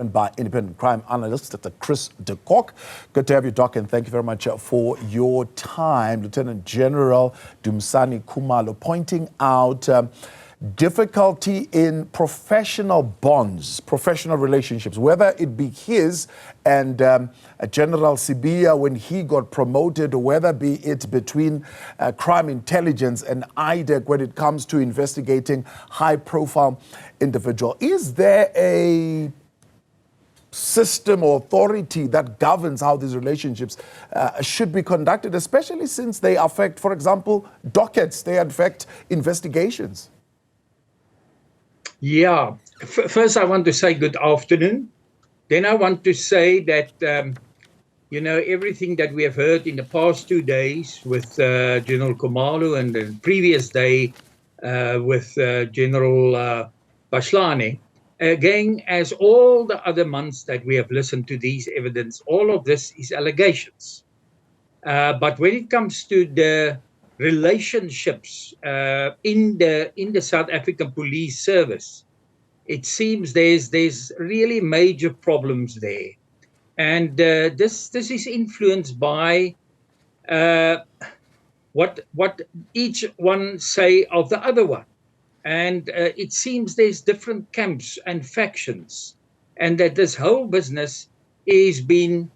by independent crime analyst, Dr. Chris de Kock. Good to have you, Doc, and thank you very much for your time. Lieutenant General Dumisani Khumalo pointing out difficulty in professional bonds, professional relationships, whether it be his and General Sibia when he got promoted, or whether be it between crime intelligence and IDEC when it comes to investigating high-profile individual. Is there a system or authority that governs how these relationships should be conducted, especially since they affect, for example, dockets, they affect investigations? Yeah. First, I want to say good afternoon. Then I want to say that, everything that we have heard in the past 2 days with General Khumalo and the previous day with General Bashlane, again, as all the other months that we have listened to these evidence, all of this is allegations. But when it comes to the relationships in the South African Police Service, it seems there's really major problems there, and this is influenced by what each one say of the other one, and it seems there's different camps and factions, and that this whole business is being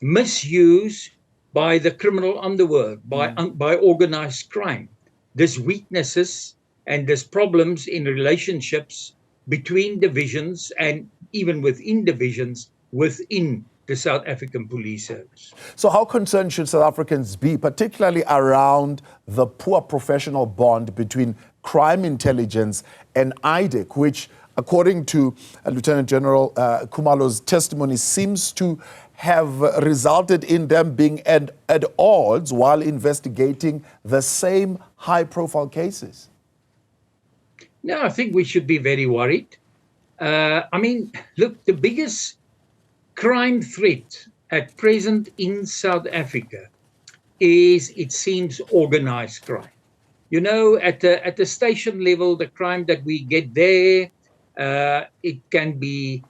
misused by the criminal underworld, by organized crime. There's weaknesses and there's problems in relationships between divisions and even within divisions within the South African Police Service. So how concerned should South Africans be, particularly around the poor professional bond between crime intelligence and IDEC, which, according to Lieutenant General Khumalo's testimony, seems to have resulted in them being at odds while investigating the same high-profile cases? No, I think we should be very worried. Look, the biggest crime threat at present in South Africa is, it seems, organized crime. At the station level, the crime that we get there, it can be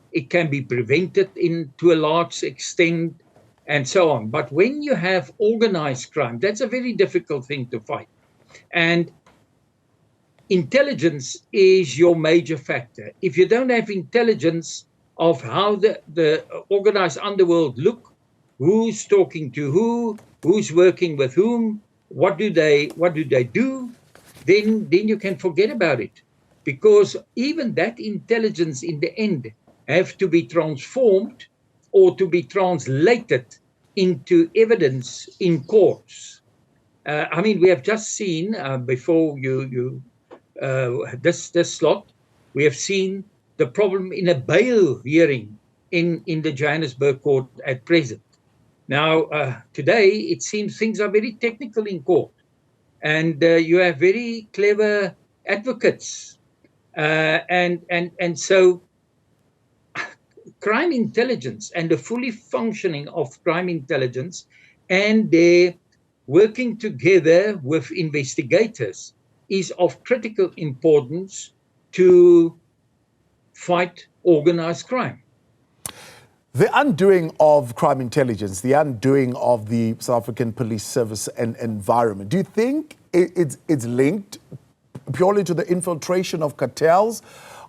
prevented to a large extent and so on. But when you have organized crime, that's a very difficult thing to fight. And intelligence is your major factor. If you don't have intelligence of how the organized underworld look, who's talking to who's working with whom, what do they do, then you can forget about it. Because even that intelligence in the end have to be transformed or to be translated into evidence in courts. We have just seen, before this slot, we have seen the problem in a bail hearing in the Johannesburg court at present. Now, today, it seems things are very technical in court. And you have very clever advocates. And so crime intelligence and the fully functioning of crime intelligence and their working together with investigators is of critical importance to fight organized crime. The undoing of crime intelligence, the undoing of the South African Police Service and environment, do you think it's linked purely to the infiltration of cartels?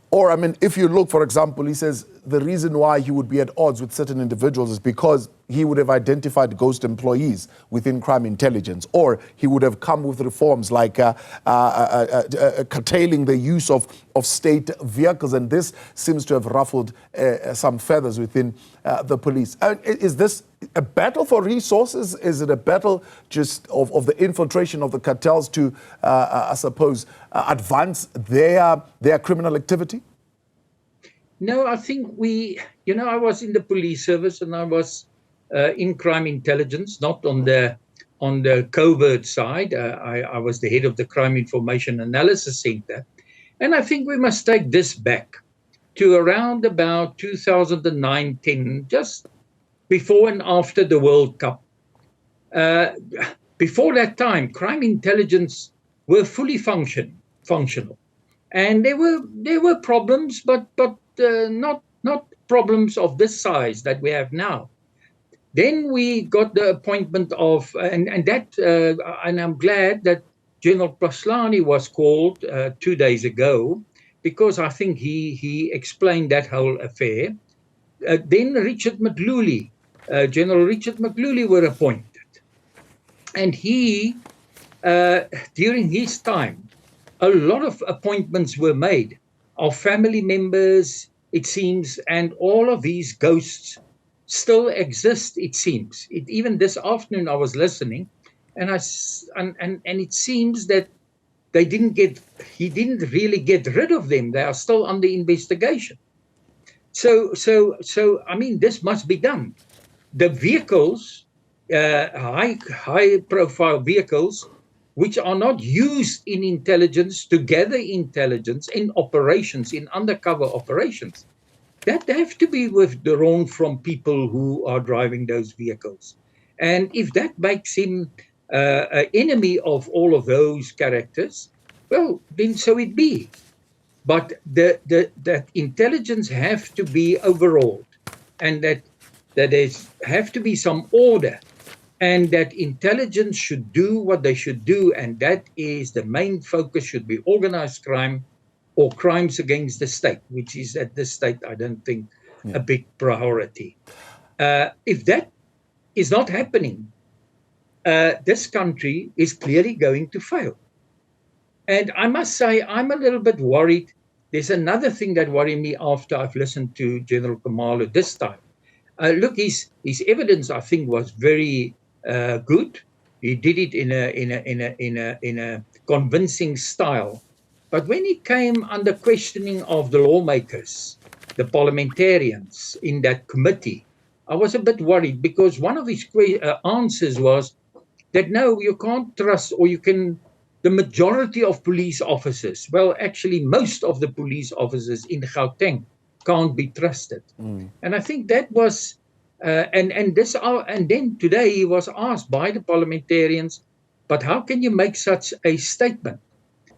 Or, if you look, for example, he says the reason why he would be at odds with certain individuals is because he would have identified ghost employees within crime intelligence, or he would have come with reforms like curtailing the use of state vehicles, and this seems to have ruffled some feathers within the police. Is this a battle for resources? Is it a battle just of the infiltration of the cartels to, advance their criminal activity? No, I think I was in the police service and I was in crime intelligence, not on the covert side. I was the head of the Crime Information Analysis Center. And I think we must take this back to around about 2009-10, just before and after the World Cup. Before that time, crime intelligence were fully functional. And there were problems, but not problems of this size that we have now. Then we got the appointment of, and I'm glad that General Paslani was called 2 days ago, because I think he explained that whole affair. Then Richard McLooley, General Richard McLooley were appointed. And he, during his time, a lot of appointments were made of family members, it seems, and all of these ghosts still exist, it seems. Even this afternoon I was listening, and it seems that he didn't really get rid of them. They are still under investigation. So I mean, this must be done. The vehicles, high profile vehicles, which are not used in intelligence to gather intelligence in operations, in undercover operations, that have to be withdrawn from people who are driving those vehicles. And if that makes him an enemy of all of those characters, well, then so it be. But that intelligence have to be overhauled, and that there have to be some order, and that intelligence should do what they should do, and that is the main focus should be organized crime or crimes against the state, which is at this state, I don't think, a big priority. If that is not happening, this country is clearly going to fail. And I must say, I'm a little bit worried. There's another thing that worried me after I've listened to General Khumalo this time. Look, his evidence, I think, was very good. He did it in a convincing style. But when he came under questioning of the lawmakers, the parliamentarians in that committee, I was a bit worried, because one of his answers was that no, you can't trust, or you can. The majority of police officers, well, actually most of the police officers in Gauteng can't be trusted. And I think that was, and then today he was asked by the parliamentarians, but how can you make such a statement?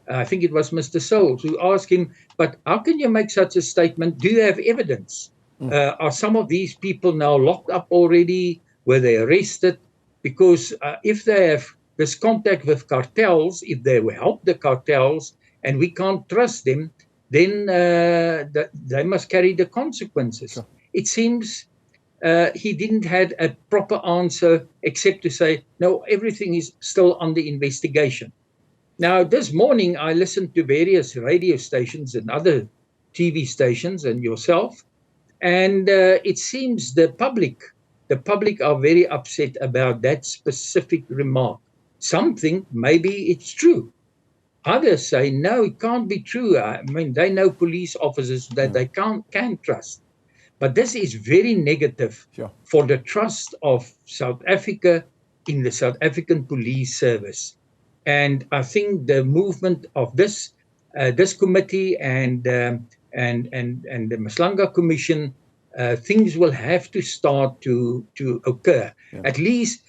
I think it was Mr. Souls who asked him, but how can you make such a statement? Do you have evidence? Are some of these people now locked up already? Were they arrested? Because if they have this contact with cartels, if they will help the cartels and we can't trust them, then they must carry the consequences. Sure. It seems he didn't have a proper answer except to say, no, everything is still under investigation. Now, this morning I listened to various radio stations and other TV stations and yourself, and it seems the public are very upset about that specific remark. Some think maybe it's true. Others say, no, it can't be true. I mean, they know police officers that they can trust. But this is very negative for the trust of South Africa in the South African police service. And I think the movement of this committee and the Nhlanhla Commission, things will have to start to occur. At least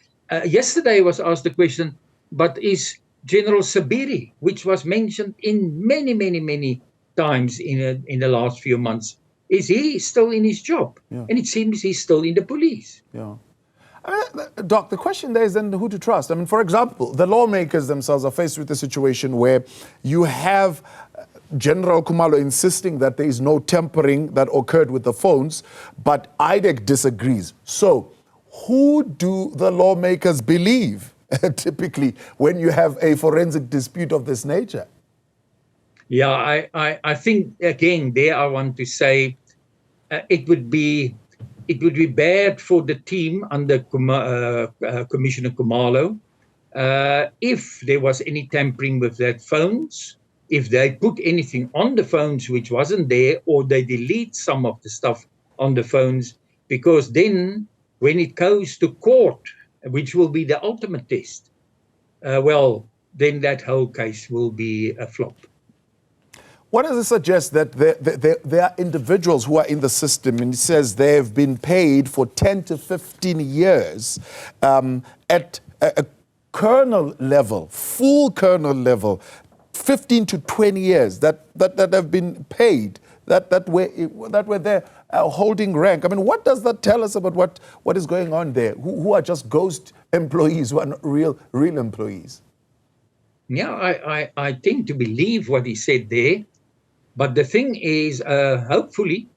yesterday was asked the question, but is General Sabiri, which was mentioned in many times in the last few months, is he still in his job? And it seems he's still in the police. Doc, the question there is then who to trust. I mean, for example, the lawmakers themselves are faced with a situation where you have General Khumalo insisting that there is no tampering that occurred with the phones, but IDEC disagrees. So who do the lawmakers believe typically when you have a forensic dispute of this nature? Yeah, I think, again, there I want to say it would be bad for the team under Commissioner Khumalo if there was any tampering with that phones, if they put anything on the phones which wasn't there, or they delete some of the stuff on the phones, because then when it goes to court, which will be the ultimate test, well, then that whole case will be a flop. What does it suggest? That there are individuals who are in the system, and it says they have been paid for 10 to 15 years at a colonel level, full colonel level, 15 to 20 years that have been paid, that were there. holding rank. I mean, what does that tell us about what is going on there? Who are just ghost employees, who are not real employees? Yeah, I tend to believe what he said there. But the thing is, hopefully,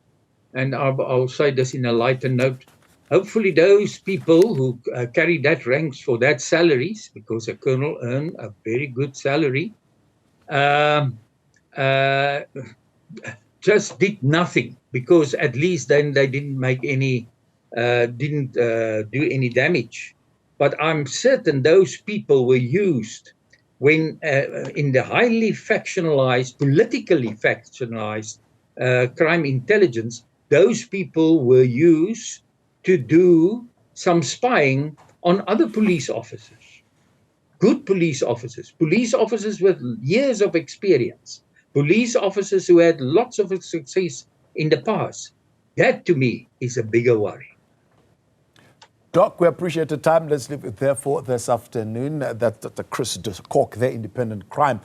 and I'll say this in a lighter note, hopefully those people who carry that ranks for that salaries, because a colonel earned a very good salary, just did nothing, because at least then they didn't make any, didn't do any damage. But I'm certain those people were used when in the highly factionalized, politically factionalized crime intelligence, those people were used to do some spying on other police officers, good police officers with years of experience, police officers who had lots of success in the past. That to me is a bigger worry. Doc, we appreciate the time. Let's leave it there for this afternoon. That's Dr. Chris de Kock, the independent crime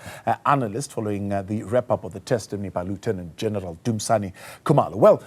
analyst, following the wrap-up of the testimony by Lieutenant General Dumisani Khumalo. Well,